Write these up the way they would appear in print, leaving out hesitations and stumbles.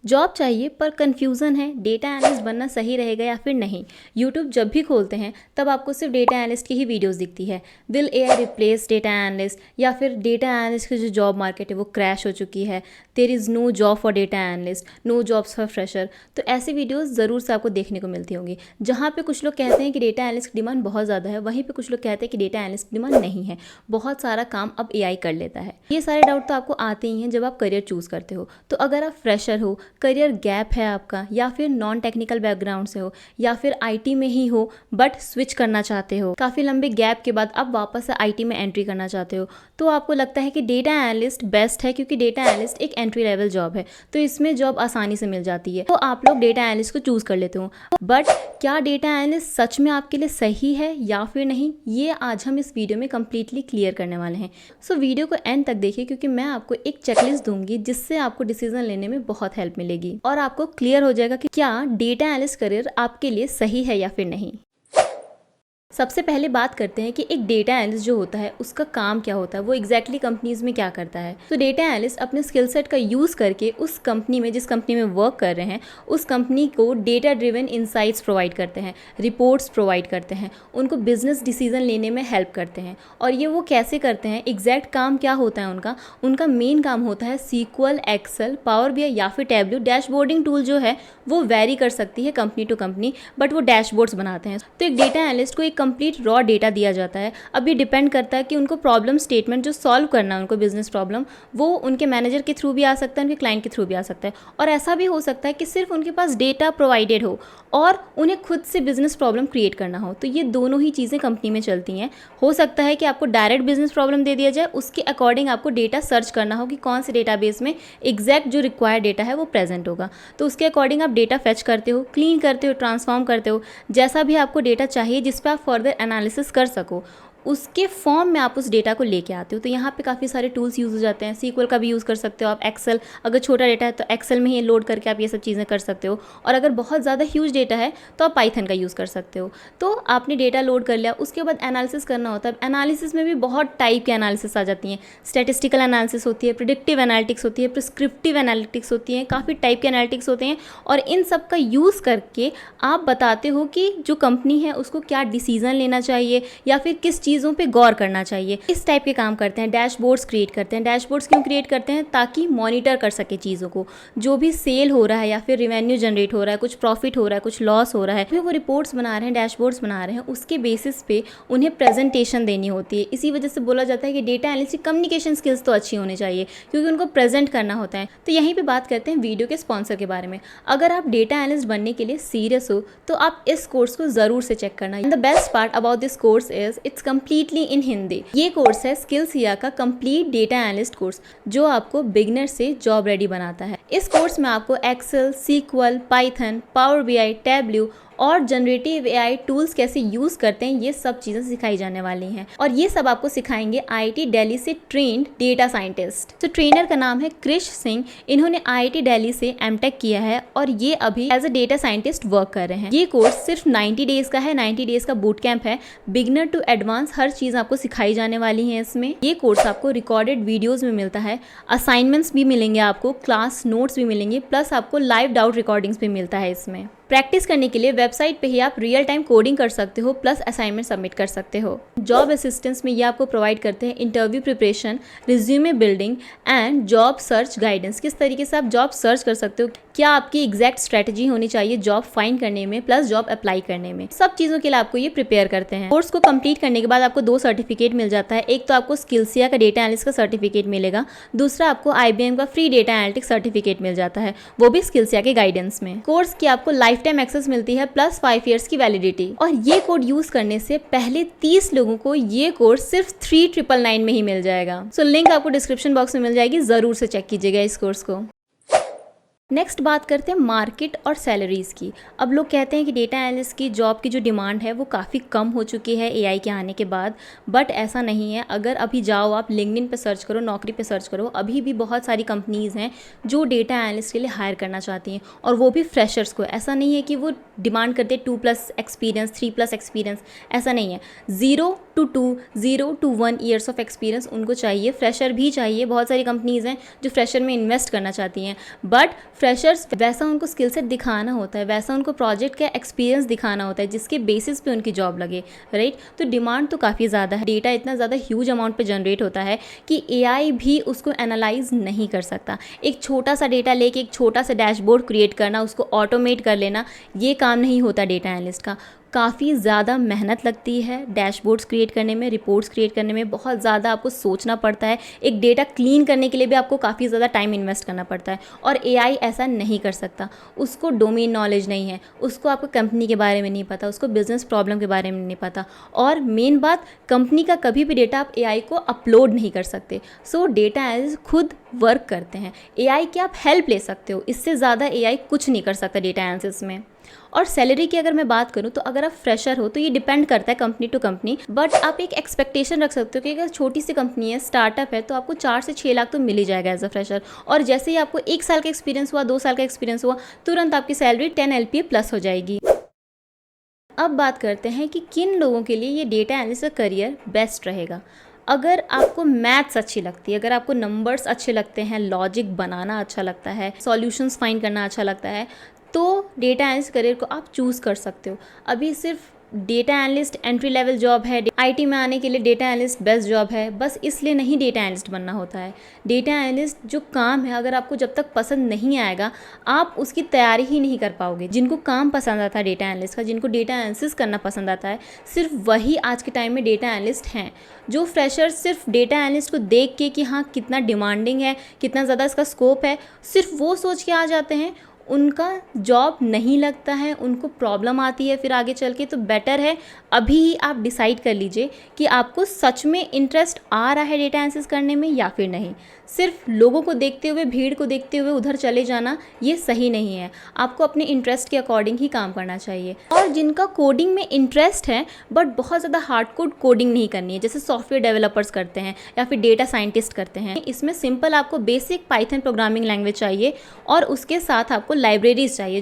Job चाहिए पर confusion है डेटा एनालिस्ट बनना सही रहेगा या फिर नहीं। यूट्यूब जब भी खोलते हैं तब आपको सिर्फ डेटा एनालिस्ट की ही वीडियोस दिखती है। Will AI replace data analyst, या फिर डेटा एनालिस्ट की जो जॉब मार्केट है वो क्रैश हो चुकी है, there is no job for data analyst, no jobs for fresher. तो ऐसी वीडियोज़ ज़रूर से आपको देखने को मिलती होंगी जहाँ पर कुछ लोग कहते हैं कि डेटा एनालिस्ट की डिमांड बहुत ज़्यादा है, वहीं पर कुछ लोग कहते हैं कि डेटा एनालिस्ट की डिमांड नहीं है, बहुत सारा काम अब एआई कर लेता है। ये सारे डाउट तो आपको आते ही हैं जब आप करियर चूज़ करते हो। तो अगर आप फ्रेशर हो, करियर गैप है आपका, या फिर नॉन टेक्निकल बैकग्राउंड से हो, या फिर आईटी में ही हो बट स्विच करना चाहते हो, काफ़ी लंबे गैप के बाद अब वापस से आईटी में एंट्री करना चाहते हो, तो आपको लगता है कि डेटा एनालिस्ट बेस्ट है क्योंकि डेटा एनालिस्ट एक एंट्री लेवल जॉब है, तो इसमें जॉब आसानी से मिल जाती है, तो आप लोग डेटा एनालिस्ट को चूज़ कर लेते हो। बट क्या डेटा एनालिस्ट सच में आपके लिए सही है या फिर नहीं, ये आज हम इस वीडियो में कंप्लीटली क्लियर करने वाले हैं। सो वीडियो को एंड तक देखिए क्योंकि मैं आपको एक चेकलिस्ट दूंगी जिससे आपको डिसीजन लेने में बहुत हेल्प मिलेगी और आपको क्लियर हो जाएगा कि क्या डेटा एनालिस्ट करियर आपके लिए सही है या फिर नहीं। सबसे पहले बात करते हैं कि एक डेटा एनालिस्ट जो होता है उसका काम क्या होता है, वो एग्जैक्टली कंपनीज में क्या करता है। तो डेटा एनालिस्ट अपने स्किल सेट का यूज़ करके उस कंपनी में, जिस कंपनी में वर्क कर रहे हैं, उस कंपनी को डेटा ड्रिवन इंसाइट्स प्रोवाइड करते हैं, रिपोर्ट्स प्रोवाइड करते हैं, उनको बिजनेस डिसीजन लेने में हेल्प करते हैं। और ये वो कैसे करते हैं, एग्जैक्ट काम क्या होता है उनका मेन काम होता है सीक्वल, एक्सेल, पावर बीआई या फिर टैब्ल्यू। डैशबोर्डिंग टूल जो है वो वेरी कर सकती है कंपनी टू कंपनी, बट वो डैशबोर्ड्स बनाते हैं। तो एक डेटा एनालिस्ट को एक कंप्लीट रॉ डेटा दिया जाता है। अब ये डिपेंड करता है कि उनको प्रॉब्लम स्टेटमेंट जो सॉल्व करना है, उनको बिजनेस प्रॉब्लम, वो उनके मैनेजर के थ्रू भी आ सकता है, उनके क्लाइंट के थ्रू भी आ सकता है। और ऐसा भी हो सकता है कि सिर्फ उनके पास डेटा प्रोवाइडेड हो और उन्हें खुद से बिजनेस प्रॉब्लम क्रिएट करना हो। तो ये दोनों ही चीज़ें कंपनी में चलती हैं। हो सकता है कि आपको डायरेक्ट बिजनेस प्रॉब्लम दे दिया जाए, उसके अकॉर्डिंग आपको डेटा सर्च करना हो कि कौन से डेटाबेस में एग्जैक्ट जो रिक्वायर्ड डेटा है वो प्रेजेंट होगा। तो उसके अकॉर्डिंग आप डेटा फेच करते हो, क्लीन करते हो, ट्रांसफॉर्म करते हो, जैसा भी आपको डेटा चाहिए जिस पर आप फर्दर एनालिसिस कर सको, उसके फॉर्म में आप उस डेटा को लेके आते हो। तो यहाँ पे काफ़ी सारे टूल्स यूज़ हो जाते हैं। सीक्वल का भी यूज़ कर सकते हो आप, एक्सेल, अगर छोटा डेटा है तो एक्सेल में ही लोड करके आप ये सब चीज़ें कर सकते हो, और अगर बहुत ज़्यादा ह्यूज डेटा है तो आप पाइथन का यूज़ कर सकते हो। तो आपने डेटा लोड कर लिया, उसके बाद एनालिसिस करना होता है। एनालिसिस में भी बहुत टाइप के एनालिसिस आ जाती हैं। स्टैटिस्टिकल एनालिसिस होती है, प्रिडिक्टिव एनालिटिक्स होती है, प्रिस्क्रिप्टिव एनालिटिक्स होती हैं, काफ़ी टाइप के एनालिटिक्स होते हैं। और इन सब का यूज़ करके आप बताते हो कि जो कंपनी है उसको क्या डिसीजन लेना चाहिए या फिर किस चीज़ों पे गौर करना चाहिए। इस टाइप के काम करते हैं। डैशबोर्ड्स क्रिएट करते हैं। डैशबोर्ड्स क्यों क्रिएट करते हैं? ताकि मॉनिटर कर सके चीज़ों को, जो भी सेल हो रहा है या फिर रेवेन्यू जनरेट हो रहा है, कुछ प्रॉफिट हो रहा है, कुछ लॉस हो रहा है, फिर वो रिपोर्ट्स बना रहे हैं, डैशबोर्ड्स बना रहे हैं, उसके बेसिस पे उन्हें प्रेजेंटेशन देनी होती है। इसी वजह से बोला जाता है कि डेटा एनालिस्ट की कम्युनिकेशन स्किल्स तो अच्छी होनी चाहिए क्योंकि उनको प्रेजेंट करना होता है। तो यहीं पर बात करते हैं वीडियो के स्पॉन्सर के बारे में। अगर आप डेटा एनालिस्ट बनने के लिए सीरियस हो तो आप इस कोर्स को ज़रूर से चेक करना। And the best part about this course is it's completely in Hindi. ये कोर्स है स्किल्सिया का कंप्लीट डेटा एनालिस्ट कोर्स, जो आपको बिगिनर से जॉब रेडी बनाता है। इस कोर्स में आपको Excel, SQL, Python, Power BI, Tableau और जनरेटिव एआई टूल्स कैसे यूज़ करते हैं, ये सब चीज़ें सिखाई जाने वाली हैं। और ये सब आपको सिखाएंगे आईआईटी दिल्ली से ट्रेंड डेटा साइंटिस्ट। तो ट्रेनर का नाम है क्रिश सिंह। इन्होंने आईआईटी दिल्ली से एमटेक किया है और ये अभी as a data scientist work कर रहे हैं। ये कोर्स सिर्फ 90 डेज का है। 90 डेज का बूट कैंप है। बिगिनर टू एडवांस हर चीज़ आपको सिखाई जाने वाली है इसमें। ये कोर्स आपको रिकॉर्डेड वीडियोज़ में मिलता है, असाइनमेंट्स भी मिलेंगे आपको, क्लास नोट्स भी मिलेंगे, प्लस आपको लाइव डाउट रिकॉर्डिंग्स भी मिलता है इसमें। प्रैक्टिस करने के लिए वेबसाइट पे ही आप रियल टाइम कोडिंग कर सकते हो, प्लस असाइनमेंट सबमिट कर सकते हो। जॉब असिस्टेंस में ये आपको प्रोवाइड करते हैं interview preparation, resume building and job search guidance. किस तरीके से आप जॉब सर्च कर सकते हो, क्या आपकी एग्जैक्ट स्ट्रेटजी होनी चाहिए जॉब फाइंड करने में, प्लस जॉब अप्लाई करने में, सब चीज़ों के लिए आपको ये प्रिपेयर करते हैं। कोर्स को कंप्लीट करने के बाद आपको 2 सर्टिफिकेट मिल जाता है। एक तो आपको स्किल्सिया का डेटा एनालिस्ट का सर्टिफिकेट मिलेगा, दूसरा आपको आईबीएम का फ्री डेटा एनालिटिक्स सर्टिफिकेट मिल जाता है, वो भी स्किल्सिया के गाइडेंस में। कोर्स की आपको लाइफ टाइम एक्सेस मिलती है, प्लस 5 ईयर्स की वैलिडिटी। और ये कोड यूज करने से पहले 30 लोगों को ये कोर्स सिर्फ 3999 में ही मिल जाएगा। सो लिंक आपको डिस्क्रिप्शन बॉक्स में मिल जाएगी, जरूर से चेक कीजिएगा इस कोर्स को। नेक्स्ट बात करते हैं मार्केट और सैलरीज़ की। अब लोग कहते हैं कि डेटा एनालिस्ट की जॉब की जो डिमांड है वो काफ़ी कम हो चुकी है एआई के आने के बाद, बट ऐसा नहीं है। अगर अभी जाओ आप लिंक्डइन पे सर्च करो, नौकरी पे सर्च करो, अभी भी बहुत सारी कंपनीज़ हैं जो डेटा एनालिस्ट के लिए हायर करना चाहती हैं, और वो भी फ्रेशर्स को। ऐसा नहीं है कि वो डिमांड करते 2+ एक्सपीरियंस, 3+ एक्सपीरियंस, ऐसा नहीं है। 0 to 0 to 1 years of experience उनको चाहिए। फ्रेशर भी चाहिए, बहुत सारी कंपनीज़ हैं जो फ्रेशर में इन्वेस्ट करना चाहती हैं, बट फ्रेशर्स वैसा उनको स्किल सेट दिखाना होता है, वैसा उनको प्रोजेक्ट का एक्सपीरियंस दिखाना होता है जिसके बेसिस पे उनकी जॉब लगे, राइट। तो डिमांड तो काफ़ी ज़्यादा है, डेटा इतना ज़्यादा ह्यूज अमाउंट पे जनरेट होता है कि एआई भी उसको एनालाइज नहीं कर सकता। एक छोटा सा डेटा लेके एक छोटा सा डैशबोर्ड क्रिएट करना, उसको ऑटोमेट कर लेना, ये काम नहीं होता डेटा एनालिस्ट का। काफ़ी ज़्यादा मेहनत लगती है डैशबोर्ड्स क्रिएट करने में, रिपोर्ट्स क्रिएट करने में, बहुत ज़्यादा आपको सोचना पड़ता है। एक डेटा क्लीन करने के लिए भी आपको काफ़ी ज़्यादा टाइम इन्वेस्ट करना पड़ता है, और एआई ऐसा नहीं कर सकता। उसको डोमेन नॉलेज नहीं है, उसको आपको कंपनी के बारे में नहीं पता, उसको बिजनेस प्रॉब्लम के बारे में नहीं पता, और मेन बात, कंपनी का कभी भी डेटा आप एआई को अपलोड नहीं कर सकते। सो डेटा एनालिस्ट खुद वर्क करते हैं। एआई की आप हेल्प ले सकते हो, इससे ज़्यादा एआई कुछ नहीं कर सकता डेटा एनालिसिस में। और सैलरी की अगर मैं बात करूँ तो अगर आप फ्रेशर हो तो ये डिपेंड करता है कंपनी टू कंपनी, बट आप एक एक्सपेक्टेशन रख सकते हो कि अगर छोटी सी कंपनी है, स्टार्टअप है, तो आपको 4 से 6 लाख तो मिल ही जाएगा एज अ फ्रेशर। और जैसे ही आपको 1 साल का एक्सपीरियंस हुआ, 2 साल का एक्सपीरियंस हुआ, तुरंत आपकी सैलरी 10 LPA प्लस हो जाएगी। अब बात करते हैं कि किन लोगों के लिए ये डेटा एनालिस्ट का करियर बेस्ट रहेगा। अगर आपको मैथ्स अच्छी लगती है, अगर आपको नंबर्स अच्छे लगते हैं, लॉजिक बनाना अच्छा लगता है, सॉल्यूशंस फाइंड करना अच्छा लगता है, तो डेटा एनालिस्ट करियर को आप चूज़ कर सकते हो। अभी सिर्फ data analyst entry level job है, आईटी में आने के लिए डेटा एनालिस्ट बेस्ट जॉब है, बस इसलिए नहीं डेटा एनालिस्ट बनना होता है। डेटा एनालिस्ट जो काम है, अगर आपको जब तक पसंद नहीं आएगा, आप उसकी तैयारी ही नहीं कर पाओगे। जिनको काम पसंद आता है डेटा एनालिस्ट का, जिनको डेटा एनालिसिस करना पसंद आता है, सिर्फ वही आज के टाइम में डेटा एनालिस्ट हैं। जो फ्रेशर सिर्फ डेटा एनालिस्ट को देख के कि हाँ कितना डिमांडिंग है, कितना ज़्यादा इसका स्कोप है, सिर्फ वो सोच के आ जाते हैं, उनका जॉब नहीं लगता है, उनको प्रॉब्लम आती है फिर आगे चल के। तो बेटर है अभी ही आप डिसाइड कर लीजिए कि आपको सच में इंटरेस्ट आ रहा है डेटा एनालिसिस करने में या फिर नहीं। सिर्फ लोगों को देखते हुए, भीड़ को देखते हुए उधर चले जाना ये सही नहीं है। आपको अपने इंटरेस्ट के अकॉर्डिंग ही काम करना चाहिए। और जिनका कोडिंग में इंटरेस्ट है बट बहुत ज़्यादा हार्ड कोडिंग नहीं करनी है, जैसे सॉफ्टवेयर डेवलपर्स करते हैं या फिर डेटा साइंटिस्ट करते हैं, इसमें सिंपल आपको बेसिक पाइथन प्रोग्रामिंग लैंग्वेज चाहिए और उसके साथ आपको लाइब्रेरीज चाहिए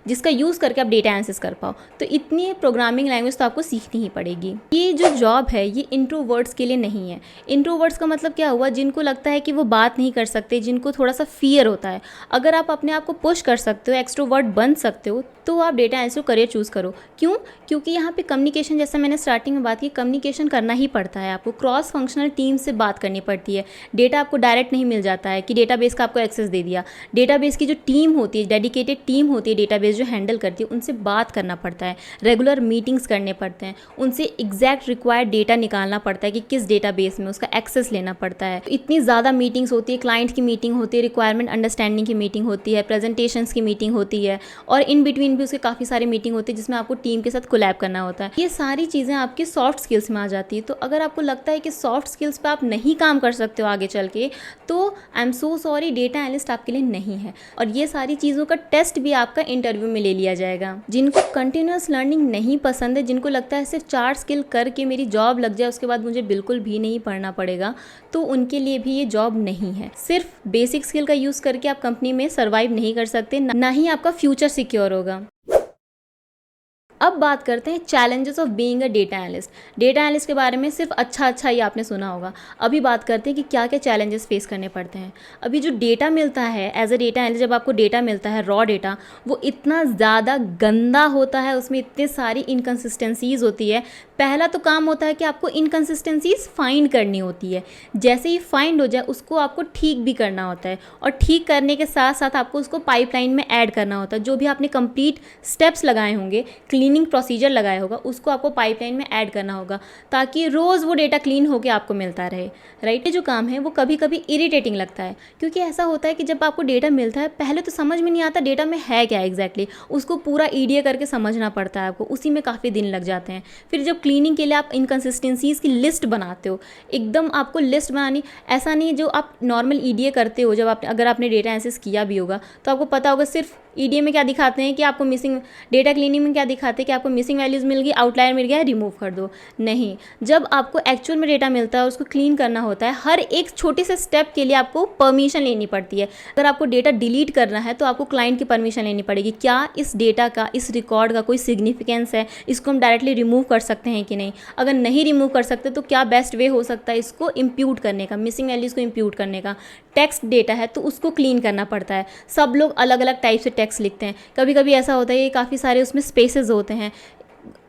जिसका यूज़ करके आप डेटा एनालिसिस कर पाओ। तो इतनी प्रोग्रामिंग लैंग्वेज तो आपको सीखनी ही पड़ेगी। ये जो जॉब है ये इंट्रोवर्ट्स के लिए नहीं है। इंट्रोवर्ट्स का मतलब क्या हुआ, जिनको लगता है कि वो बात नहीं कर सकते, जिनको थोड़ा सा फियर होता है। अगर आप अपने आप को पुश कर सकते हो, एक्सट्रोवर्ट बन सकते हो, तो आप डेटा एनालिस्ट करियर चूज़ करो। क्यों? क्योंकि यहाँ पे कम्युनिकेशन, जैसा मैंने स्टार्टिंग में बात की, कम्युनिकेशन करना ही पड़ता है। आपको क्रॉस फंक्शनल टीम से बात करनी पड़ती है। डेटा आपको डायरेक्ट नहीं मिल जाता है कि डेटाबेस का आपको एक्सेस दे दिया। डेटाबेस की जो टीम होती है, डेडिकेटेड टीम होती है डेटाबेस जो हैंडल करती है, उनसे बात करना पड़ता है, रेगुलर मीटिंग्स करने पड़ते हैं, उनसे एग्जैक्ट रिक्वायर्ड डेटा निकालना पड़ता है कि किस डेटाबेस में उसका एक्सेस लेना पड़ता है। इतनी ज़्यादा मीटिंग्स होती है, क्लाइंट की मीटिंग होती है, रिक्वायरमेंट अंडरस्टैंडिंग की मीटिंग होती है, प्रेजेंटेशंस की मीटिंग होती है, और इन बिटवीन भी उसके काफ़ी सारी मीटिंग होती है जिसमें आपको टीम के साथ कोलैब करना होता है। ये सारी चीज़ें आपकी सॉफ्ट स्किल्स में आ जाती है। तो अगर आपको लगता है कि सॉफ्ट स्किल्स पे आप नहीं काम कर सकते हो आगे चल के, तो आई am so sorry, data analyst आपके लिए नहीं है। और ये सारी चीज़ों का टेस्ट भी आपका इंटरव्यू में ले लिया जाएगा। जिनको कंटिन्यूस लर्निंग नहीं पसंद है, जिनको लगता है सिर्फ 4 स्किल करके मेरी जॉब लग जाए, उसके बाद मुझे बिल्कुल भी नहीं पढ़ना पड़ेगा, तो उनके लिए भी ये जॉब नहीं है। सिर्फ बेसिक स्किल का यूज़ करके आप कंपनी में सर्वाइव नहीं कर सकते, ना ही आपका फ्यूचर सिक्योर होगा। अब बात करते हैं challenges of being a data analyst. Data analyst के बारे में सिर्फ अच्छा ही आपने सुना होगा। अभी बात करते हैं कि क्या क्या चैलेंजेस फेस करने पड़ते हैं। अभी जो डेटा मिलता है एज अ डेटा एनालिस्ट, जब आपको डेटा मिलता है रॉ डेटा, वो इतना ज़्यादा गंदा होता है, उसमें इतनी सारी इनकन्सिस्टेंसीज होती है। पहला तो काम होता है कि आपको इनकन्सिस्टेंसीज फाइंड करनी होती है। जैसे ही फाइंड हो जाए उसको आपको ठीक भी करना होता है, और ठीक करने के साथ साथ आपको उसको पाइपलाइन में ऐड करना होता है। जो भी आपने कंप्लीट स्टेप्स लगाए होंगे, क्लीनिंग प्रोसीजर लगाया होगा, उसको आपको पाइपलाइन में ऐड करना होगा, ताकि रोज़ वो डेटा क्लीन होकर आपको मिलता रहे, राइट। ये जो काम है वो कभी कभी इरिटेटिंग लगता है, क्योंकि ऐसा होता है कि जब आपको डेटा मिलता है, पहले तो समझ में नहीं आता डेटा में है क्या एग्जैक्टली, उसको पूरा ईडीए करके समझना पड़ता है आपको, उसी में काफ़ी दिन लग जाते हैं। फिर जब क्लीनिंग के लिए आप इनकन्सिस्टेंसीज़ की लिस्ट बनाते हो, एकदम आपको लिस्ट बनानी, ऐसा नहीं जो आप नॉर्मल ईडीए करते हो, जब अगर आपने डेटा एनालिसिस किया भी होगा तो आपको पता होगा सिर्फ ईडीए में क्या दिखाते हैं कि आपको मिसिंग, डेटा क्लीनिंग में क्या दिखाते आते कि आपको मिसिंग वैल्यूज़ मिल गई, आउटलायर मिल गया, रिमूव कर दो। नहीं, जब आपको एक्चुअल में डेटा मिलता है और उसको क्लीन करना होता है, हर एक छोटे से स्टेप के लिए आपको परमिशन लेनी पड़ती है। अगर आपको डेटा डिलीट करना है तो आपको क्लाइंट की परमिशन लेनी पड़ेगी। क्या इस डेटा का, इस रिकॉर्ड का कोई सिग्निफिकेंस है, इसको हम डायरेक्टली रिमूव कर सकते हैं कि नहीं। अगर नहीं रिमूव कर सकते तो क्या बेस्ट वे हो सकता है इसको इम्प्यूट करने का, मिसिंग वैल्यूज़ को इम्प्यूट करने का। टेक्स्ट डेटा है तो उसको क्लीन करना पड़ता है। सब लोग अलग अलग टाइप से टेक्स्ट लिखते हैं। कभी कभी ऐसा होता है कि काफ़ी सारे उसमें स्पेसेस होते हैं,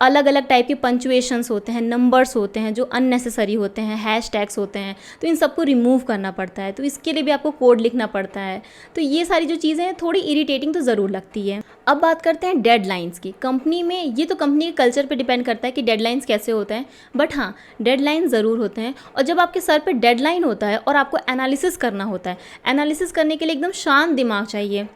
अलग अलग टाइप के पंचुएशंस होते हैं, नंबर्स होते हैं जो अननेसेसरी होते हैं, हैश टैग्स होते हैं, तो इन सबको रिमूव करना पड़ता है। तो इसके लिए भी आपको कोड लिखना पड़ता है। तो ये सारी जो चीज़ें हैं थोड़ी इरिटेटिंग तो ज़रूर लगती है। अब बात करते हैं डेडलाइंस की। कंपनी में ये तो कंपनी के कल्चर पे डिपेंड करता है कि डेडलाइंस कैसे होते हैं, बट हाँ, डेडलाइन ज़रूर होते हैं। और जब आपके सर पे डेडलाइन होता है और आपको एनालिसिस करना होता है, एनालिसिस करने के लिए एकदम शांत दिमाग चाहिए,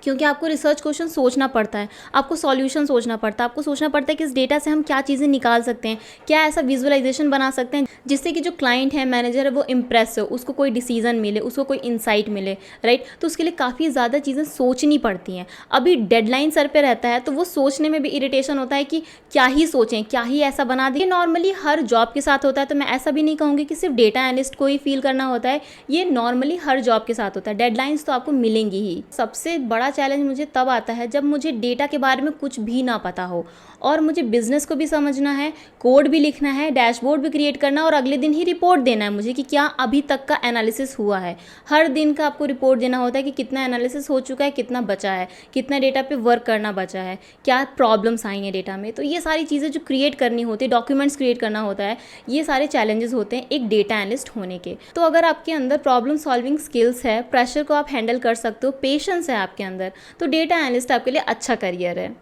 क्योंकि आपको रिसर्च क्वेश्चन सोचना पड़ता है, आपको सॉल्यूशन सोचना पड़ता है, आपको सोचना पड़ता है कि इस डेटा से हम क्या चीज़ें निकाल सकते हैं, क्या ऐसा विजुअलाइजेशन बना सकते हैं जिससे कि जो क्लाइंट है, मैनेजर है, वो इम्प्रेस हो, उसको कोई डिसीजन मिले, उसको कोई इंसाइट मिले, राइट। तो उसके लिए काफ़ी ज़्यादा चीज़ें सोचनी पड़ती हैं। अभी डेडलाइन सर पे रहता है तो वो सोचने में भी इरिटेशन होता है कि क्या ही सोचें, क्या ही ऐसा बना दें। नॉर्मली हर जॉब के साथ होता है, तो मैं ऐसा भी नहीं कहूँगी कि सिर्फ डेटा एनालिस्ट को ही फील करना होता है, ये नॉर्मली हर जॉब के साथ होता है। डेडलाइंस तो आपको मिलेंगी ही। सबसे बड़ा चैलेंज मुझे तब आता है जब मुझे डेटा के बारे में कुछ भी ना पता हो और मुझे बिजनेस को भी समझना है, कोड भी लिखना है, डैशबोर्ड भी क्रिएट करना और अगले दिन ही रिपोर्ट देना है मुझे कि क्या अभी तक का एनालिसिस हुआ है। हर दिन का आपको रिपोर्ट देना होता है कि कितना एनालिसिस हो चुका है, कितना बचा है, कितना डेटा पे वर्क करना बचा है, क्या प्रॉब्लम्स आई हैं डेटा में। तो ये सारी चीज़ें जो क्रिएट करनी होती है, डॉक्यूमेंट्स क्रिएट करना होता है, ये सारे चैलेंजेस होते हैं एक डेटा एनालिस्ट होने के। तो अगर आपके अंदर प्रॉब्लम सॉल्विंग स्किल्स है, प्रेशर को आप हैंडल कर सकते हो, पेशेंस है आपके अंदर, तो डेटा एनालिस्ट आपके लिए अच्छा करियर है।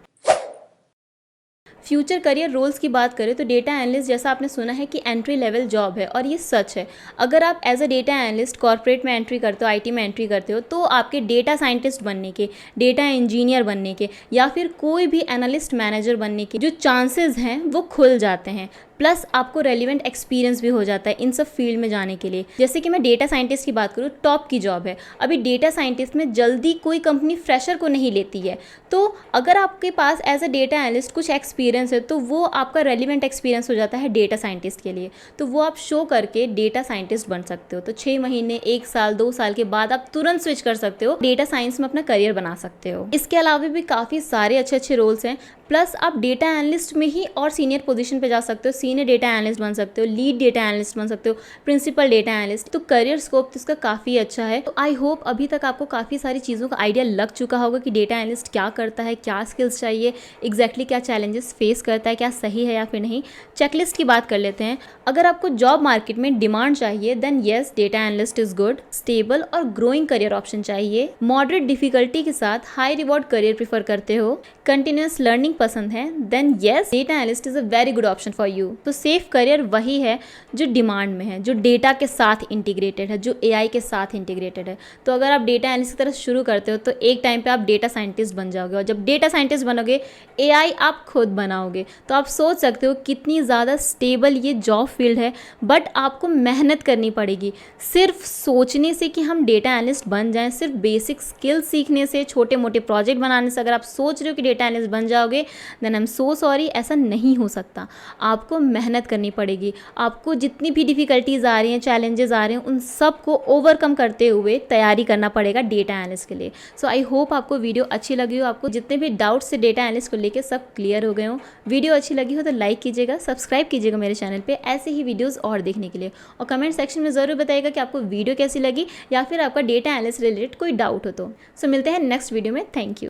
फ्यूचर करियर रोल्स की बात करें तो डेटा एनालिस्ट, जैसा आपने सुना है कि एंट्री लेवल जॉब है, और ये सच है। अगर आप as a data analyst corporate में एंट्री करते हो, आईटी में एंट्री करते हो, तो आपके डेटा साइंटिस्ट बनने के, डेटा इंजीनियर बनने के, या फिर कोई भी एनालिस्ट मैनेजर बनने के जो चांसेस हैं वो खुल जाते हैं। प्लस आपको रेलिवेंट एक्सपीरियंस भी हो जाता है इन सब फील्ड में जाने के लिए। जैसे कि मैं डेटा साइंटिस्ट की बात करूँ, टॉप की जॉब है। अभी डेटा साइंटिस्ट में जल्दी कोई कंपनी फ्रेशर को नहीं लेती है, तो अगर आपके पास एज अ डेटा एनालिस्ट कुछ एक्सपीरियंस है तो वो आपका रेलिवेंट एक्सपीरियंस हो जाता है डेटा साइंटिस्ट के लिए। तो वो आप शो करके डेटा साइंटिस्ट बन सकते हो। तो 6 महीने, 1 साल, 2 साल के बाद आप तुरंत स्विच कर सकते हो, डेटा साइंस में अपना करियर बना सकते हो। इसके अलावा भी काफ़ी सारे अच्छे अच्छे रोल्स हैं। प्लस आप डेटा एनालिस्ट में ही और सीनियर पोजीशन पे जा सकते हो, सीनियर डेटा एनालिस्ट बन सकते हो, लीड डेटा एनालिस्ट बन सकते हो, प्रिंसिपल डेटा एनालिस्ट। तो करियर स्कोप तो इसका काफ़ी अच्छा है। तो आई होप अभी तक आपको काफ़ी सारी चीज़ों का आइडिया लग चुका होगा कि डेटा एनालिस्ट क्या करता है, क्या स्किल्स चाहिए, एग्जैक्टली क्या चैलेंजेस फेस करता है, क्या सही है या फिर नहीं। चेकलिस्ट की बात कर लेते हैं। अगर आपको जॉब मार्केट में डिमांड चाहिए then yes, data analyst is good. Stable और ग्रोइंग करियर ऑप्शन चाहिए, मॉडरेट डिफिकल्टी के साथ हाई रिवॉर्ड करियर प्रीफर करते हो, कंटिन्यूअस लर्निंग पसंद है, then yes, data analyst is a very good option for you. तो सेफ करियर वही है जो डिमांड में है, जो डेटा के साथ इंटीग्रेटेड है, जो एआई के साथ इंटीग्रेटेड है। तो अगर आप डेटा एनालिस्ट की तरफ शुरू करते हो तो एक टाइम पे आप डेटा साइंटिस्ट बन जाओगे, और जब डेटा साइंटिस्ट बनोगे एआई आप खुद बनाओगे। तो आप सोच सकते हो कितनी ज़्यादा स्टेबल ये जॉब फील्ड है। बट आपको मेहनत करनी पड़ेगी। सिर्फ सोचने से कि हम डेटा एनालिस्ट बन जाएं, सिर्फ बेसिक स्किल्स सीखने से, छोटे मोटे प्रोजेक्ट बनाने से अगर आप सोच रहे हो कि डेटा एनालिस्ट बन जाओगे, then I am so sorry, ऐसा नहीं हो सकता। आपको मेहनत करनी पड़ेगी। आपको जितनी भी डिफ़िकल्टीज़ आ रही हैं, चैलेंजेस आ रहे हैं, उन सब को ओवरकम करते हुए तैयारी करना पड़ेगा डेटा एनालिस्ट के लिए। सो आई होप आपको वीडियो अच्छी लगी हो, आपको जितने भी डाउट्स थे डेटा एनालिस्ट को लेकर सब क्लियर हो गए हो। वीडियो अच्छी लगी हो तो लाइक कीजिएगा, सब्सक्राइब कीजिएगा मेरे चैनल पे ऐसे ही वीडियोस और देखने के लिए, और कमेंट सेक्शन में ज़रूर बताइएगा कि आपको वीडियो कैसी लगी या फिर आपका डेटा एनालिस्ट रिलेटेड कोई डाउट हो तो। सो मिलते हैं नेक्स्ट वीडियो में। Thank you.